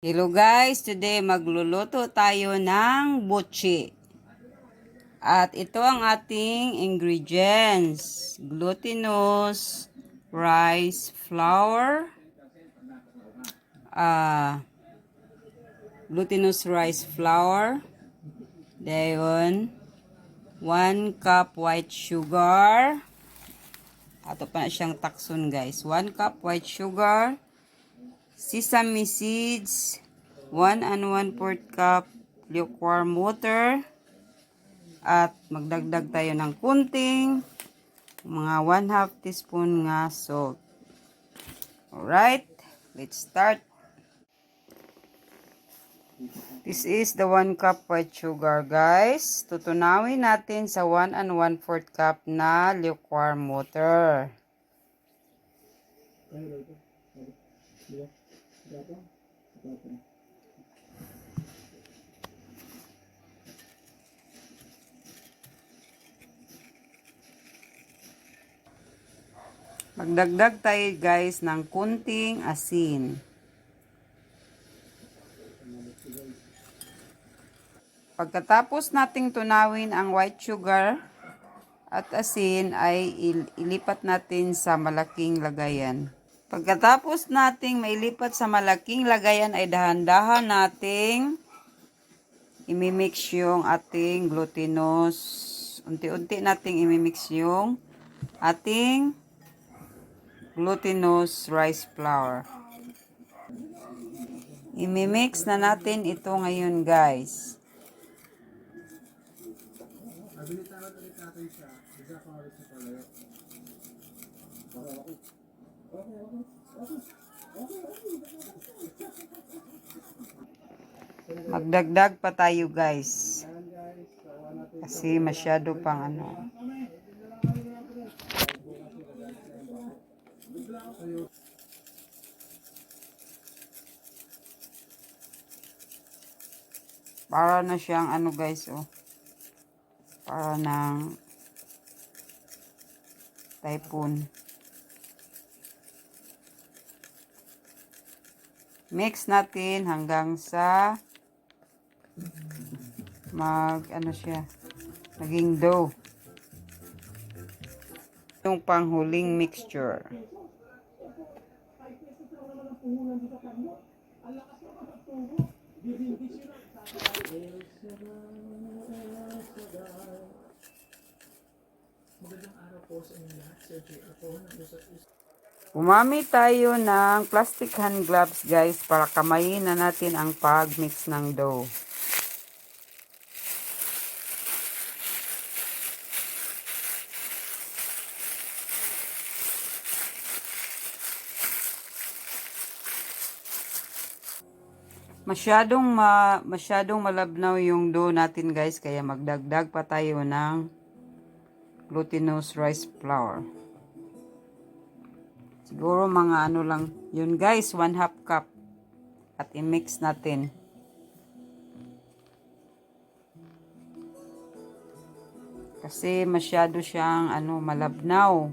Hello guys, today magluluto tayo ng butchi. At ito ang ating ingredients. Glutinous rice flour. Glutinous rice flour. Dayon, 1 cup white sugar. Ato pa na siyang takson guys. 1 cup white sugar. Sesame seeds. 1 and 1/4 cup lukewarm water. At magdagdag tayo ng kunting mga 1/2 teaspoon nga salt. Alright, let's start. This is the 1 cup white sugar guys. Tutunawin natin sa 1 and 1/4 cup na lukewarm water. Magdagdag tayo guys ng kunting asin. Pagkatapos nating tunawin ang white sugar at asin ay ilipat natin sa malaking lagayan. Pagkatapos nating mailipat sa malaking lagayan ay dahan-dahan nating imimix yung ating glutinous. Unti-unti nating imimix yung ating glutinous rice flour. Imimix na natin ito ngayon guys. Magdagdag pa tayo guys. Kasi masyado pang ano. Para na siyang ano guys oh. Para ng typhoon. Mix natin hanggang sa ano siya, naging dough. Yung panghuling mixture. Gumamit tayo ng plastic hand gloves guys para kamayin na natin ang pag-mix ng dough. Masyadong malabnaw yung dough natin guys, kaya magdagdag pa tayo ng glutinous rice flour. Siguro mga ano lang yun guys, 1/2 cup. At i-mix natin. Kasi masyado siyang malabnaw.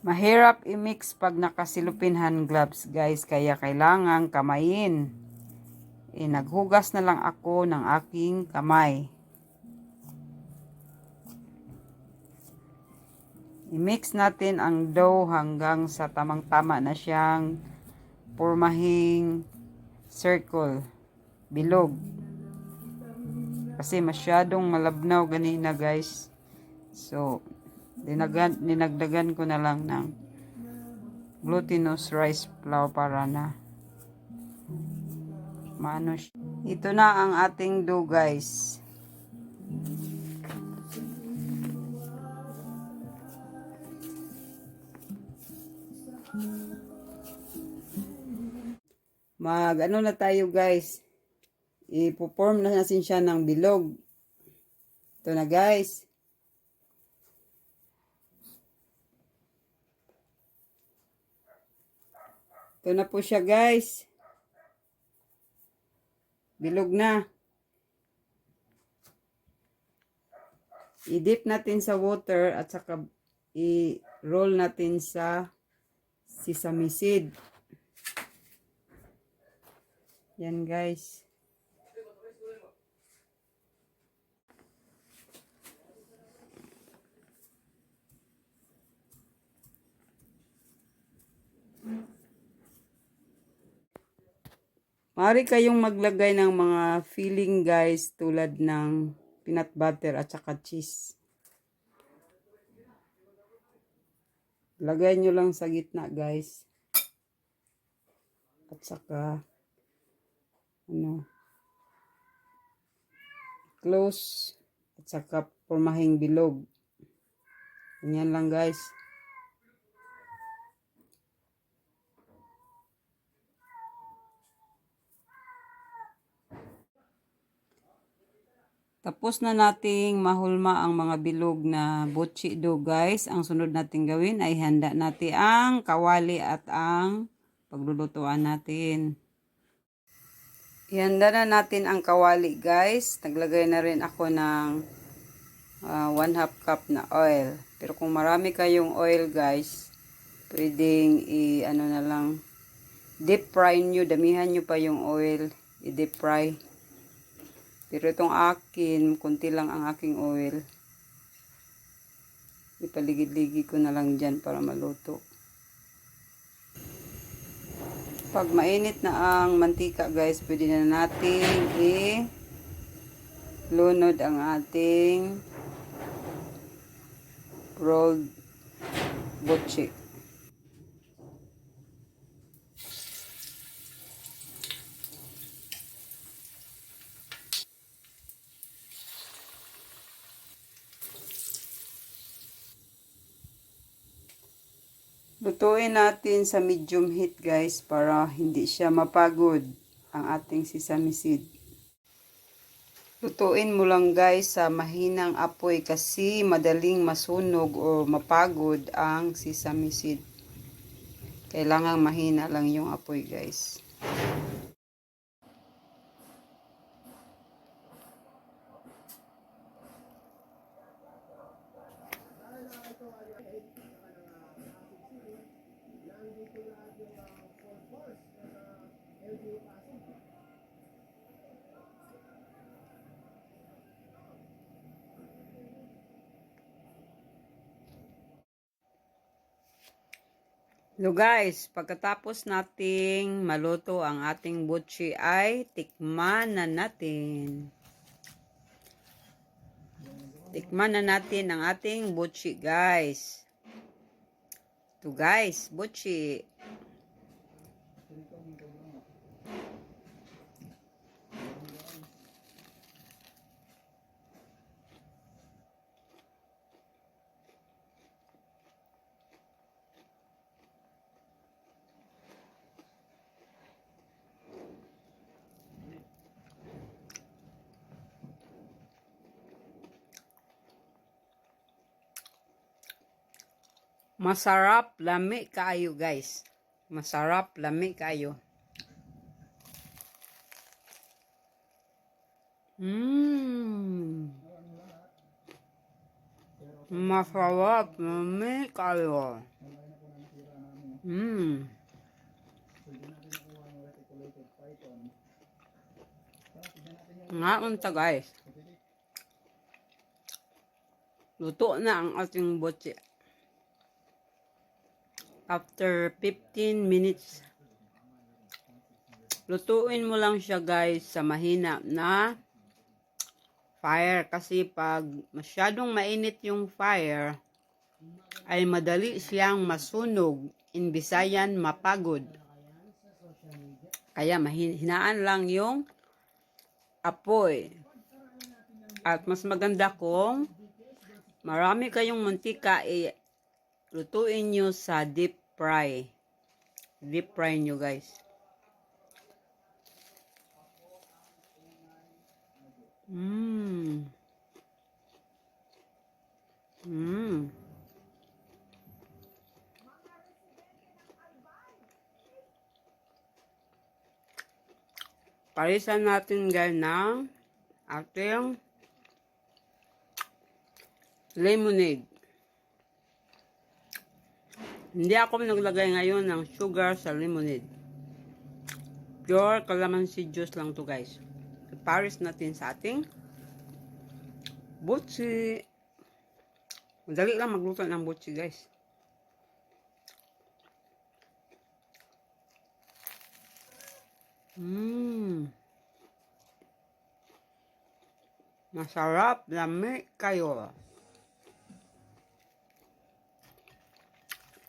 Mahirap i-mix pag nakasilupin hand gloves guys, kaya kailangan kamayin. Naghugas na lang ako ng aking kamay. I-mix natin ang dough hanggang sa tamang-tama na siyang pormahing circle, bilog. Kasi masyadong malabnaw ganina guys. So, dinagdagan ko na lang ng glutinous rice flour para na maano siya. Ito na ang ating dough guys. Ano na tayo guys. Ipo-form na natin siya ng bilog. Ito na guys. Ito na po siya guys. Bilog na. I-dip natin sa water at saka i-roll natin sa sesame seed. Yan guys. Maaari kayong maglagay ng mga filling guys tulad ng peanut butter at saka cheese. Lagay nyo lang sa gitna guys. At saka close at saka pormahing bilog. Ganyan lang guys. Tapos na nating mahulma ang mga bilog na butchi dough guys. Ang sunod nating gawin ay handa natin ang kawali at ang paglulutuan natin. Ihanda na natin ang kawali guys. Naglagay na rin ako ng 1/2 cup na oil. Pero kung marami kayong oil guys, pwedeng na lang, deep fry nyo. Damihan nyo pa yung oil. I-deep fry. Pero itong akin, kunti lang ang aking oil. Ipaligid-ligid ko na lang dyan para maluto. Pag mainit na ang mantika guys, pwede na natin i-lunod ang ating rolled butchi. Lutuin natin sa medium heat guys para hindi siya mapagod ang ating sesame seed. Lutuin mo lang guys sa mahinang apoy kasi madaling masunog o mapagod ang sesame seed. Kailangan mahina lang yung apoy guys. So guys, pagkatapos nating maluto ang ating butchi ay tikman na natin. Tikman na natin ang ating butchi guys. Ito guys, butchi. Masarap, lami kaayo guys. Masarap, lami kaayo. Masarap, lami kaayo. Nga unta guys. Luto na ang ating butchi. After 15 minutes, lutuin mo lang siya guys sa mahina na fire. Kasi pag masyadong mainit yung fire, ay madali siyang masunog. In Bisayan, mapagod. Kaya hinaan lang yung apoy. At mas maganda kung marami kayong mantika, lutuin nyo sa deep fry. Deep fry nyo guys. Parisan natin guys ng ating lemonade. Hindi ako naglagay ngayon ng sugar sa lemonade. Pure calamansi juice lang to guys. Ipares natin sa ating butsi. Madali lang magluto ng butsi guys. Masarap, lami kayo.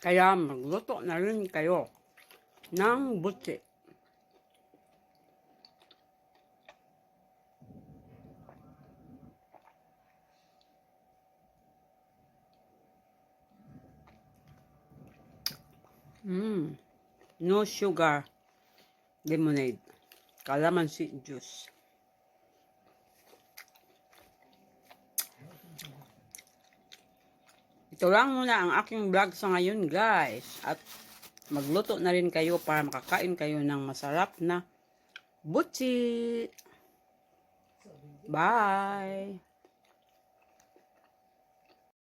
Kaya magluto na rin kayo ng butsi. No sugar lemonade. Calamansi juice. Ito lang muna ang aking vlog sa ngayon guys. At magluto na rin kayo para makakain kayo ng masarap na butsi. Bye!